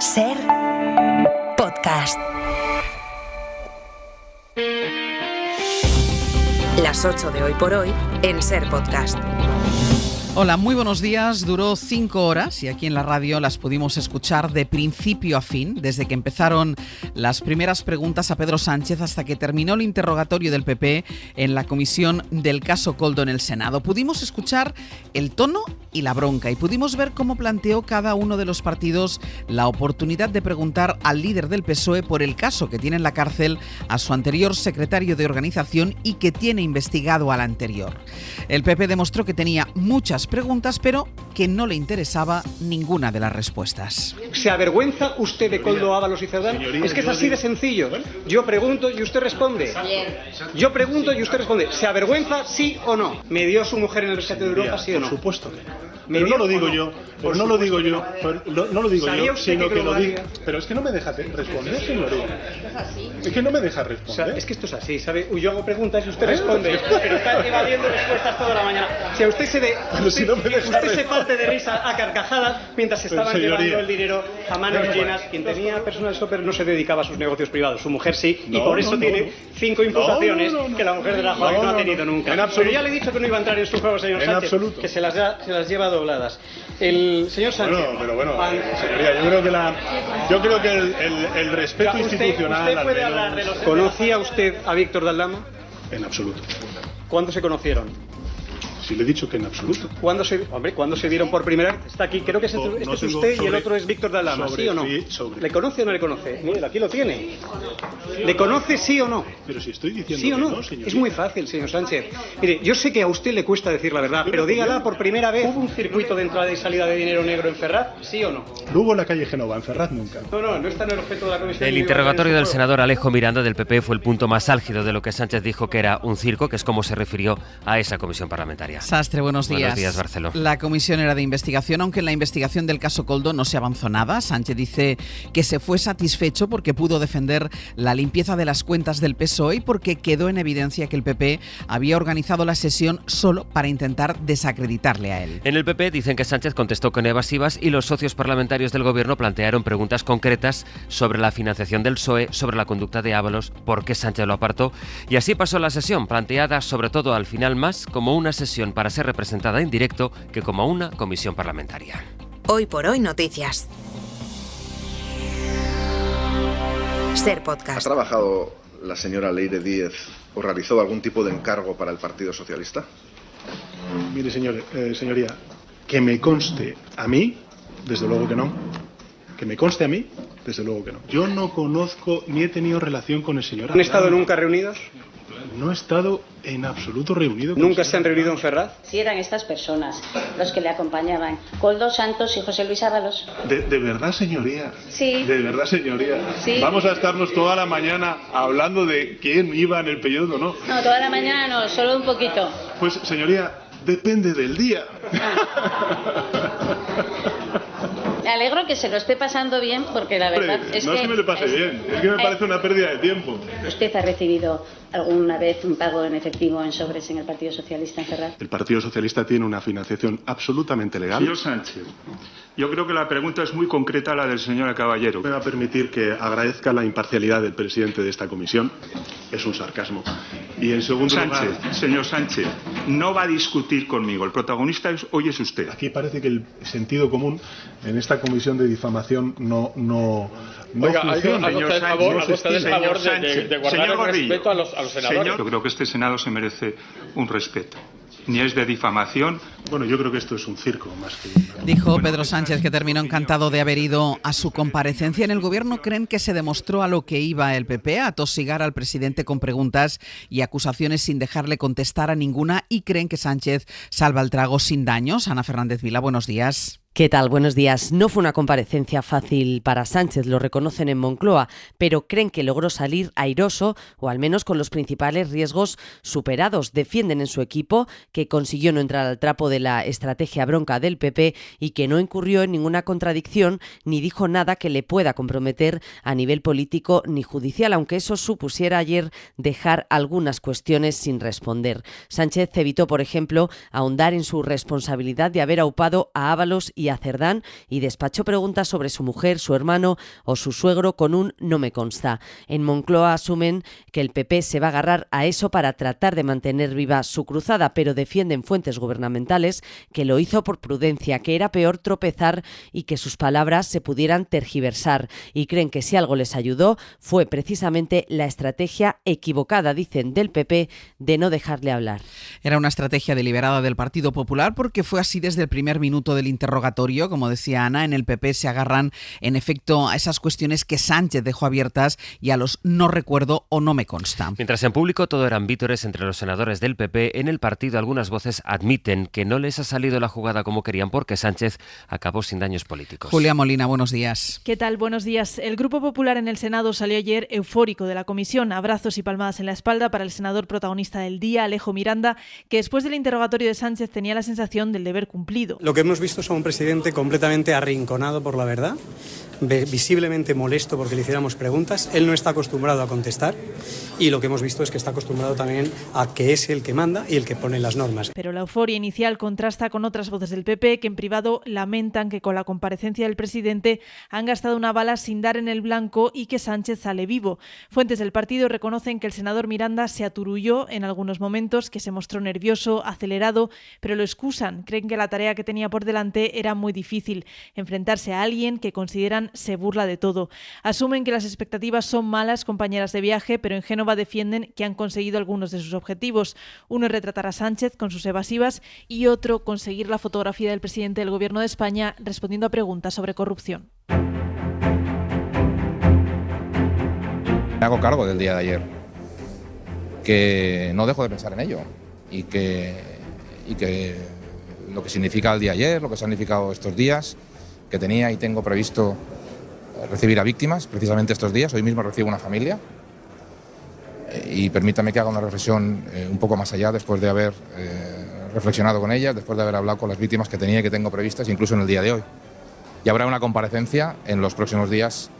Ser Podcast. Las 8 de hoy por hoy en Ser Podcast. Hola, muy buenos días. Duró 5 horas y aquí en la radio las pudimos escuchar de principio a fin, desde que empezaron las primeras preguntas a Pedro Sánchez hasta que terminó el interrogatorio del PP en la comisión del caso Koldo en el Senado. Pudimos escuchar el tono y la bronca y pudimos ver cómo planteó cada uno de los partidos la oportunidad de preguntar al líder del PSOE por el caso que tiene en la cárcel a su anterior secretario de organización y que tiene investigado al anterior. El PP demostró que tenía muchas preguntas, pero que no le interesaba ninguna de las respuestas. ¿Se avergüenza usted de Koldo, Ábalos y Cerdán? Es que es así de sencillo. Yo pregunto y usted responde. Yo pregunto y usted responde. ¿Se avergüenza, sí o no? ¿Me dio su mujer en el rescate de Europa, sí o no? Por supuesto que no. Pero no lo digo yo, pero no lo digo yo, no lo digo yo, sino que lo digo. Pero es que no me deja responder, señoría. Es que no me deja responder. O sea, es que esto es así, ¿sabe? Yo hago preguntas y usted responde, pero está evadiendo respuestas toda la mañana. Si a usted se se parte de risa a carcajadas mientras estaban llevando el dinero a manos llenas. Quien tenía personal shopper no se dedicaba a sus negocios privados, su mujer sí, y por eso tiene 5 imputaciones que la mujer de Rajoy no ha tenido nunca. Pero ya le he dicho que no iba a entrar en su juego, señor Sánchez, que se las lleva dobladas. El señor Sánchez. Señoría, yo creo que el respeto institucional. ¿Usted puede hablar de los... ¿Conocía usted a Víctor Daldama? En absoluto. ¿Cuándo se conocieron? Sí, le he dicho que en absoluto. ¿Cuándo se vieron por primera vez? Está aquí, creo que este es usted y el otro es Víctor Daldama, ¿sí o no? ¿Le conoce o no le conoce? Mire, aquí lo tiene. ¿Le conoce sí o no? Pero si estoy diciendo ¿sí o no? Es muy fácil, señor Sánchez. Mire, yo sé que a usted le cuesta decir la verdad, pero dígala por primera vez. ¿Hubo un circuito de entrada y salida de dinero negro en Ferraz? ¿Sí o no? Luego en la calle Génova, en Ferraz nunca. No está en el objeto de la comisión. El interrogatorio del senador Alejo Miranda del PP fue el punto más álgido de lo que Sánchez dijo que era un circo, que es como se refirió a esa comisión parlamentaria. Sastre, buenos días. Buenos días, Barceló. La comisión era de investigación, aunque en la investigación del caso Koldo no se avanzó nada. Sánchez dice que se fue satisfecho porque pudo defender la limpieza de las cuentas del PSOE y porque quedó en evidencia que el PP había organizado la sesión solo para intentar desacreditarle a él. En el PP dicen que Sánchez contestó con evasivas y los socios parlamentarios del gobierno plantearon preguntas concretas sobre la financiación del PSOE, sobre la conducta de Ábalos, por qué Sánchez lo apartó. Y así pasó la sesión, planteada sobre todo al final más como una sesión para ser representada en directo que como una comisión parlamentaria. Hoy por hoy noticias. Ser Podcast. ¿Ha trabajado la señora Leire Díez o realizó algún tipo de encargo para el Partido Socialista? Mire, señoría, que me conste a mí, desde luego que no. Que me conste a mí, desde luego que no. Yo no conozco ni he tenido relación con el señor. ¿Han estado nunca reunidos? No he estado en absoluto reunido. ¿Nunca se han reunido en Ferraz? Sí, eran estas personas los que le acompañaban. Koldo Santos y José Luis Ábalos. ¿De verdad, señoría? Sí. ¿De verdad, señoría? Sí. Vamos a estarnos toda la mañana hablando de quién iba en el periodo, ¿no? No, toda la mañana no, solo un poquito. Pues, señoría, depende del día. Me alegro que se lo esté pasando bien, porque la verdad es no que... No es que me lo pase bien, es que me parece una pérdida de tiempo. ¿Usted ha recibido alguna vez un pago en efectivo en sobres en el Partido Socialista en Ferraz? El Partido Socialista tiene una financiación absolutamente legal. Señor Sánchez, yo creo que la pregunta es muy concreta, la del señor Caballero. Me va a permitir que agradezca la imparcialidad del presidente de esta comisión. Es un sarcasmo. Y en segundo lugar... Señor Sánchez, no va a discutir conmigo. El protagonista hoy es usted. Aquí parece que el sentido común en esta comisión de difamación no Oiga, funciona. haga usted el favor de guardar el respeto a los senadores. Yo creo que este Senado se merece un respeto. Ni es de difamación. Bueno, yo creo que esto es un circo más que... Dijo Pedro Sánchez, que terminó encantado de haber ido a su comparecencia. En el gobierno creen que se demostró a lo que iba el PP, a tosigar al presidente con preguntas y acusaciones sin dejarle contestar a ninguna, y creen que Sánchez salva el trago sin daños. Ana Fernández Vila, buenos días. ¿Qué tal? Buenos días. No fue una comparecencia fácil para Sánchez, lo reconocen en Moncloa, pero creen que logró salir airoso o al menos con los principales riesgos superados. Defienden en su equipo que consiguió no entrar al trapo de la estrategia bronca del PP y que no incurrió en ninguna contradicción ni dijo nada que le pueda comprometer a nivel político ni judicial, aunque eso supusiera ayer dejar algunas cuestiones sin responder. Sánchez evitó, por ejemplo, ahondar en su responsabilidad de haber aupado a Ábalos y y a Cerdán y despachó preguntas sobre su mujer, su hermano o su suegro con un no me consta. En Moncloa asumen que el PP se va a agarrar a eso para tratar de mantener viva su cruzada, pero defienden fuentes gubernamentales que lo hizo por prudencia, que era peor tropezar y que sus palabras se pudieran tergiversar, y creen que si algo les ayudó fue precisamente la estrategia equivocada, dicen, del PP de no dejarle hablar. Era una estrategia deliberada del Partido Popular porque fue así desde el primer minuto del interrogatorio. Como decía Ana, en el PP se agarran en efecto a esas cuestiones que Sánchez dejó abiertas y a los no recuerdo o no me consta. Mientras en público todo eran vítores entre los senadores del PP, en el partido algunas voces admiten que no les ha salido la jugada como querían porque Sánchez acabó sin daños políticos. Julia Molina, buenos días. ¿Qué tal? Buenos días. El Grupo Popular en el Senado salió ayer eufórico de la comisión. Abrazos y palmadas en la espalda para el senador protagonista del día, Alejo Miranda, que después del interrogatorio de Sánchez tenía la sensación del deber cumplido. Lo que hemos visto es a un presidente completamente arrinconado por la verdad, visiblemente molesto porque le hiciéramos preguntas. Él no está acostumbrado a contestar y lo que hemos visto es que está acostumbrado también a que es el que manda y el que pone las normas. Pero la euforia inicial contrasta con otras voces del PP que en privado lamentan que con la comparecencia del presidente han gastado una bala sin dar en el blanco y que Sánchez sale vivo. Fuentes del partido reconocen que el senador Miranda se aturulló en algunos momentos, que se mostró nervioso, acelerado, pero lo excusan. Creen que la tarea que tenía por delante era muy difícil, enfrentarse a alguien que consideran se burla de todo. Asumen que las expectativas son malas, compañeras de viaje, pero en Génova defienden que han conseguido algunos de sus objetivos. Uno es retratar a Sánchez con sus evasivas y otro conseguir la fotografía del presidente del Gobierno de España respondiendo a preguntas sobre corrupción. Me hago cargo del día de ayer, que no dejo de pensar en ello y que lo que significa el día de ayer, lo que ha significado estos días, que tenía y tengo previsto recibir a víctimas precisamente estos días. Hoy mismo recibo una familia y permítame que haga una reflexión un poco más allá después de haber reflexionado con ellas, después de haber hablado con las víctimas que tenía y que tengo previstas incluso en el día de hoy. Y habrá una comparecencia en los próximos días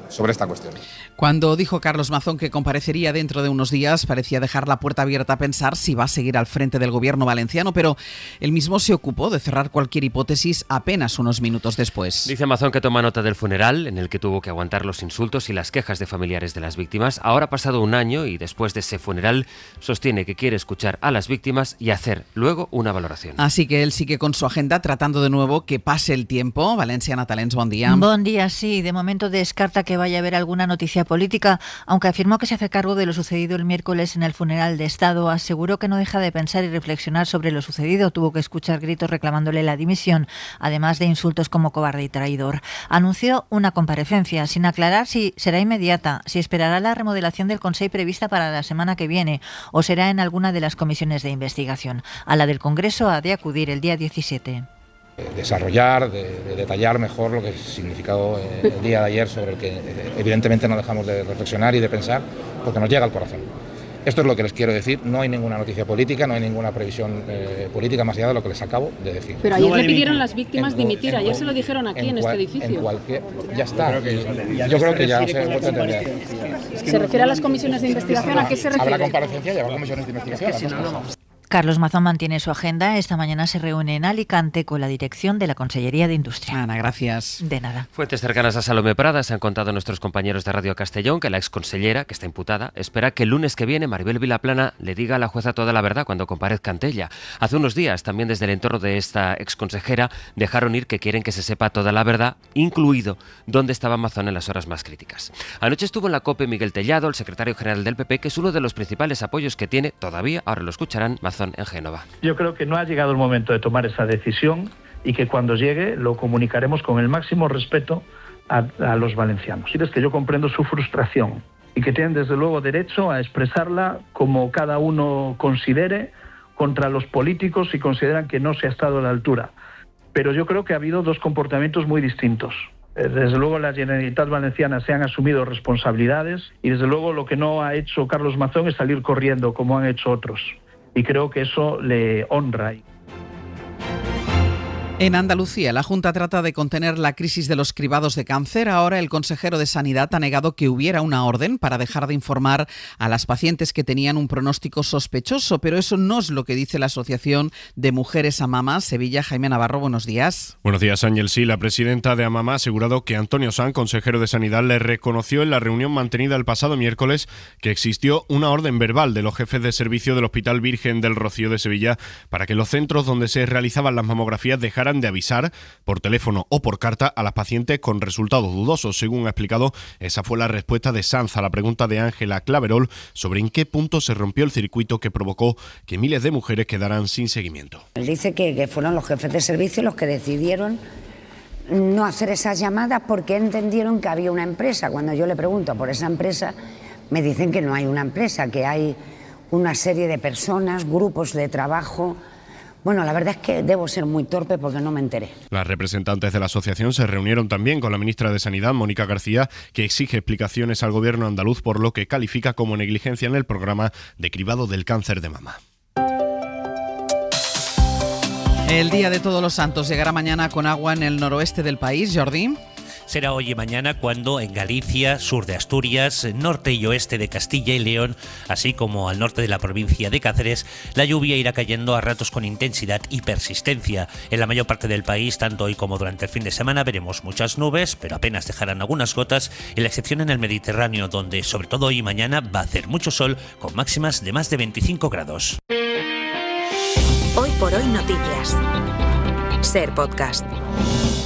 sobre esta cuestión. Cuando dijo Carlos Mazón que comparecería dentro de unos días, parecía dejar la puerta abierta a pensar si va a seguir al frente del gobierno valenciano, pero él mismo se ocupó de cerrar cualquier hipótesis apenas unos minutos después. Dice Mazón que toma nota del funeral, en el que tuvo que aguantar los insultos y las quejas de familiares de las víctimas. Ahora ha pasado un año y después de ese funeral sostiene que quiere escuchar a las víctimas y hacer luego una valoración. Así que él sigue con su agenda tratando de nuevo que pase el tiempo. Valencia Natalens, buen día. Buen día, sí. De momento descarta que vaya a haber alguna noticia política, aunque afirmó que se hace cargo de lo sucedido el miércoles en el funeral de Estado. Aseguró que no deja de pensar y reflexionar sobre lo sucedido. Tuvo que escuchar gritos reclamándole la dimisión, además de insultos como cobarde y traidor. Anunció una comparecencia, sin aclarar si será inmediata, si esperará la remodelación del Consell prevista para la semana que viene o será en alguna de las comisiones de investigación. A la del Congreso ha de acudir el día 17. Desarrollar, de detallar mejor lo que ha significado el día de ayer, sobre el que evidentemente no dejamos de reflexionar y de pensar, porque nos llega al corazón. Esto es lo que les quiero decir. No hay ninguna noticia política, no hay ninguna previsión política más allá de lo que les acabo de decir. Pero ayer le pidieron las víctimas dimitir, ayer se lo dijeron aquí en este edificio. Ya está. Yo creo que ya se ha vuelto a entender. ¿Se refiere a las comisiones de investigación? ¿A qué se refiere? Habrá comparecencia y habrá comisiones de investigación. Carlos Mazón mantiene su agenda. Esta mañana se reúne en Alicante con la dirección de la Consellería de Industria. Ana, gracias. De nada. Fuentes cercanas a Salomé Prada se han contado a nuestros compañeros de Radio Castellón que la exconsellera, que está imputada, espera que el lunes que viene Maribel Vilaplana le diga a la jueza toda la verdad cuando comparezca ante ella. Hace unos días, también desde el entorno de esta exconsejera, dejaron ir que quieren que se sepa toda la verdad, incluido dónde estaba Mazón en las horas más críticas. Anoche estuvo en la COPE Miguel Tellado, el secretario general del PP, que es uno de los principales apoyos que tiene todavía, ahora lo escucharán, Mazón en Génova. Yo creo que no ha llegado el momento de tomar esa decisión y que cuando llegue lo comunicaremos con el máximo respeto a los valencianos. Es que yo comprendo su frustración y que tienen desde luego derecho a expresarla como cada uno considere contra los políticos si consideran que no se ha estado a la altura. Pero yo creo que ha habido dos comportamientos muy distintos. Desde luego la Generalitat Valenciana se han asumido responsabilidades y desde luego lo que no ha hecho Carlos Mazón es salir corriendo como han hecho otros. Y creo que eso le honra. En Andalucía, la Junta trata de contener la crisis de los cribados de cáncer. Ahora el consejero de Sanidad ha negado que hubiera una orden para dejar de informar a las pacientes que tenían un pronóstico sospechoso, pero eso no es lo que dice la Asociación de Mujeres AMAMA. Sevilla, Jaime Navarro, buenos días. Buenos días, Ángel. Sí, la presidenta de AMAMA ha asegurado que Antonio Sanz, consejero de Sanidad, le reconoció en la reunión mantenida el pasado miércoles que existió una orden verbal de los jefes de servicio del Hospital Virgen del Rocío de Sevilla para que los centros donde se realizaban las mamografías dejaran de avisar por teléfono o por carta a las pacientes con resultados dudosos. Según ha explicado, esa fue la respuesta de Sanz a la pregunta de Ángela Claverol sobre en qué punto se rompió el circuito que provocó que miles de mujeres quedaran sin seguimiento. Él dice que fueron los jefes de servicio los que decidieron no hacer esas llamadas porque entendieron que había una empresa. Cuando yo le pregunto por esa empresa, me dicen que no hay una empresa, que hay una serie de personas, grupos de trabajo. Bueno, la verdad es que debo ser muy torpe porque no me enteré. Las representantes de la asociación se reunieron también con la ministra de Sanidad, Mónica García, que exige explicaciones al gobierno andaluz por lo que califica como negligencia en el programa de cribado del cáncer de mama. El Día de Todos los Santos llegará mañana con agua en el noroeste del país. Jordi. Será hoy y mañana cuando en Galicia, sur de Asturias, norte y oeste de Castilla y León, así como al norte de la provincia de Cáceres, la lluvia irá cayendo a ratos con intensidad y persistencia. En la mayor parte del país, tanto hoy como durante el fin de semana, veremos muchas nubes, pero apenas dejarán algunas gotas, y la excepción en el Mediterráneo, donde sobre todo hoy y mañana va a hacer mucho sol, con máximas de más de 25 grados. Hoy por hoy noticias. Ser Podcast.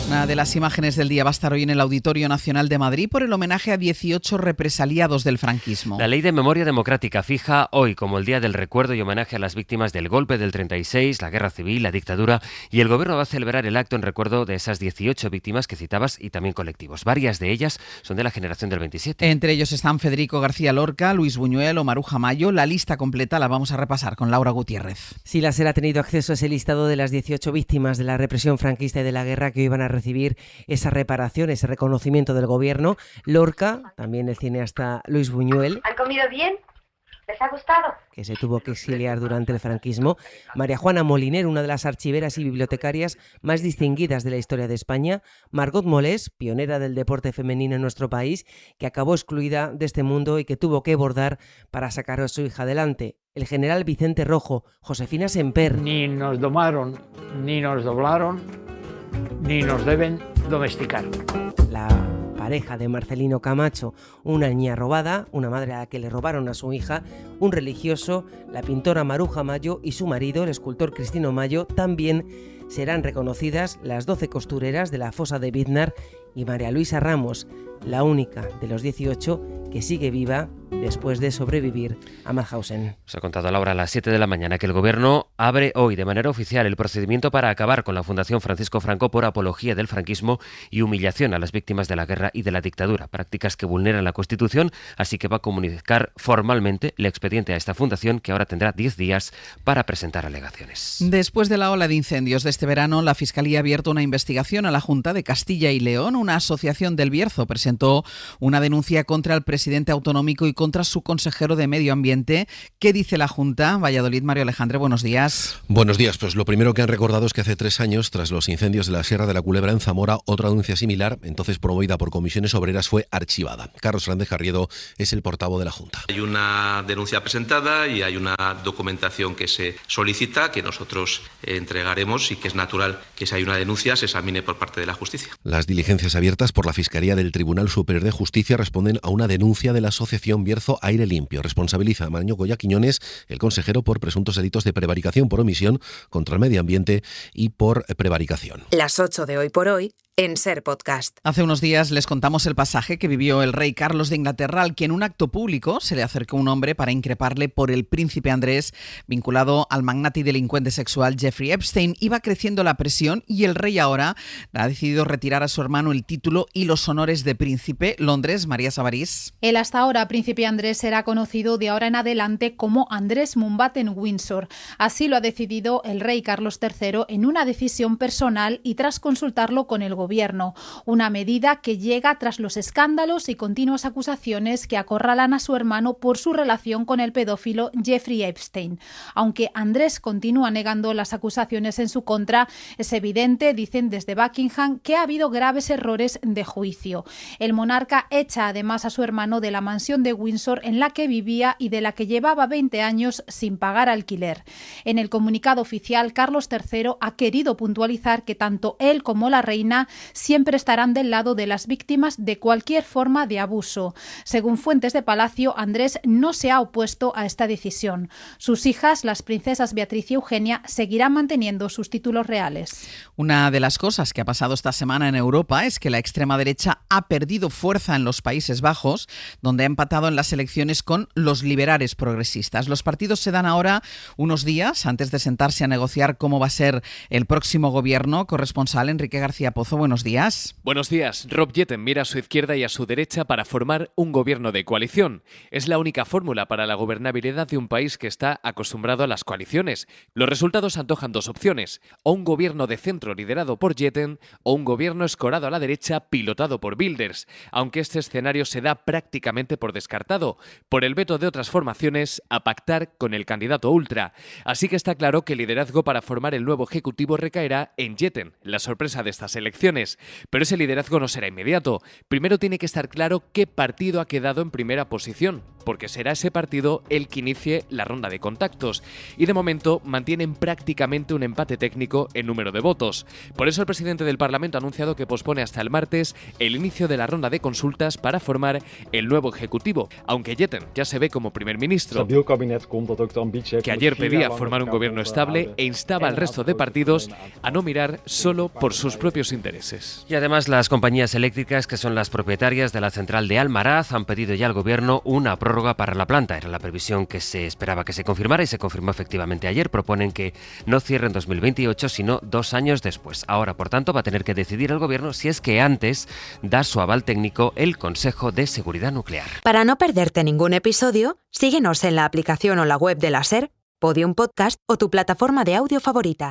Una de las imágenes del día va a estar hoy en el Auditorio Nacional de Madrid por el homenaje a 18 represaliados del franquismo. La Ley de Memoria Democrática fija hoy como el Día del Recuerdo y homenaje a las víctimas del golpe del 36, la Guerra Civil, la dictadura, y el Gobierno va a celebrar el acto en recuerdo de esas 18 víctimas que citabas y también colectivos. Varias de ellas son de la generación del 27. Entre ellos están Federico García Lorca, Luis Buñuel o Maruja Mayo. La lista completa la vamos a repasar con Laura Gutiérrez. Sí, la SER ha tenido acceso a ese listado de las 18 víctimas de la represión franquista y de la guerra que hoy van a recibir esa reparación, ese reconocimiento del gobierno. Lorca, también el cineasta Luis Buñuel. ¿Han comido bien? ¿Les ha gustado? Que se tuvo que exiliar durante el franquismo. María Juana Moliner, una de las archiveras y bibliotecarias más distinguidas de la historia de España. Margot Molés, pionera del deporte femenino en nuestro país, que acabó excluida de este mundo y que tuvo que bordar para sacar a su hija adelante. El general Vicente Rojo, Josefina Semper. Ni nos domaron, ni nos doblaron, ni nos deben domesticar. La pareja de Marcelino Camacho, una niña robada, una madre a la que le robaron a su hija, un religioso, la pintora Maruja Mayo y su marido, el escultor Cristino Mayo. También serán reconocidas las 12 costureras de la fosa de Biznar y María Luisa Ramos, la única de los 18 que sigue viva después de sobrevivir a Mauthausen. Se ha contado a la hora a las 7 de la mañana que el Gobierno abre hoy de manera oficial el procedimiento para acabar con la Fundación Francisco Franco por apología del franquismo y humillación a las víctimas de la guerra y de la dictadura, prácticas que vulneran la Constitución, así que va a comunicar formalmente el expediente a esta fundación, que ahora tendrá 10 días para presentar alegaciones. Después de la ola de incendios de este verano, la Fiscalía ha abierto una investigación a la Junta de Castilla y León. Una asociación del Bierzo presentó una denuncia contra el presidente autonómico y contra su consejero de Medio Ambiente. ¿Qué dice la Junta? Valladolid, Mario Alejandre, buenos días. Buenos días. Pues lo primero que han recordado es que hace 3 años, tras los incendios de la Sierra de la Culebra en Zamora, otra denuncia similar, entonces promovida por comisiones obreras, fue archivada. Carlos Fernández Carriedo es el portavoz de la Junta. Hay una denuncia presentada y hay una documentación que se solicita, que nosotros entregaremos, y que es natural que si hay una denuncia se examine por parte de la justicia. Las diligencias abiertas por la Fiscalía del Tribunal Superior de Justicia responden a una denuncia de la asociación Bierzo Aire Limpio. Responsabiliza a Maño Goya Quiñones, el consejero, por presuntos delitos de prevaricación por omisión contra el medio ambiente y por prevaricación. Las 8 de Hoy por Hoy en Ser Podcast. Hace unos días les contamos el pasaje que vivió el rey Carlos de Inglaterra, al que en un acto público se le acercó un hombre para increparle por el príncipe Andrés, vinculado al magnate y delincuente sexual Jeffrey Epstein. Iba creciendo la presión y el rey ahora ha decidido retirar a su hermano el título y los honores de príncipe. Londres, María Sabarís. El hasta ahora príncipe Andrés será conocido de ahora en adelante como Andrés Mountbatten Windsor. Así lo ha decidido el rey Carlos III en una decisión personal y tras consultarlo con el gobierno gobierno. Una medida que llega tras los escándalos y continuas acusaciones que acorralan a su hermano por su relación con el pedófilo Jeffrey Epstein. Aunque Andrés continúa negando las acusaciones en su contra, es evidente, dicen desde Buckingham, que ha habido graves errores de juicio. El monarca echa además a su hermano de la mansión de Windsor en la que vivía y de la que llevaba 20 años sin pagar alquiler. En el comunicado oficial, Carlos III ha querido puntualizar que tanto él como la reina siempre estarán del lado de las víctimas de cualquier forma de abuso. Según fuentes de Palacio, Andrés no se ha opuesto a esta decisión. Sus hijas, las princesas Beatriz y Eugenia, seguirán manteniendo sus títulos reales. Una de las cosas que ha pasado esta semana en Europa es que la extrema derecha ha perdido fuerza en los Países Bajos, donde ha empatado en las elecciones con los liberales progresistas. Los partidos se dan ahora unos días antes de sentarse a negociar cómo va a ser el próximo gobierno. Corresponsal Enrique García Pozo, buenos días. Buenos días. Rob Jetten mira a su izquierda y a su derecha para formar un gobierno de coalición. Es la única fórmula para la gobernabilidad de un país que está acostumbrado a las coaliciones. Los resultados antojan dos opciones: o un gobierno de centro liderado por Jetten o un gobierno escorado a la derecha pilotado por Wilders, aunque este escenario se da prácticamente por descartado, por el veto de otras formaciones a pactar con el candidato ultra. Así que está claro que el liderazgo para formar el nuevo ejecutivo recaerá en Jetten, la sorpresa de estas elecciones. Pero ese liderazgo no será inmediato. Primero tiene que estar claro qué partido ha quedado en primera posición, porque será ese partido el que inicie la ronda de contactos. Y de momento mantienen prácticamente un empate técnico en número de votos. Por eso el presidente del Parlamento ha anunciado que pospone hasta el martes el inicio de la ronda de consultas para formar el nuevo ejecutivo, aunque Jetten ya se ve como primer ministro, que ayer pedía formar un gobierno estable e instaba al resto de partidos a no mirar solo por sus propios intereses. Y además las compañías eléctricas, que son las propietarias de la central de Almaraz, han pedido ya al gobierno una prórroga para la planta. Era la previsión que se esperaba que se confirmara y se confirmó efectivamente ayer. Proponen que no cierre en 2028, sino 2 años después. Ahora, por tanto, va a tener que decidir el gobierno si es que antes da su aval técnico el Consejo de Seguridad Nuclear. Para no perderte ningún episodio, síguenos en la aplicación o la web de la SER, Podium Podcast o tu plataforma de audio favorita.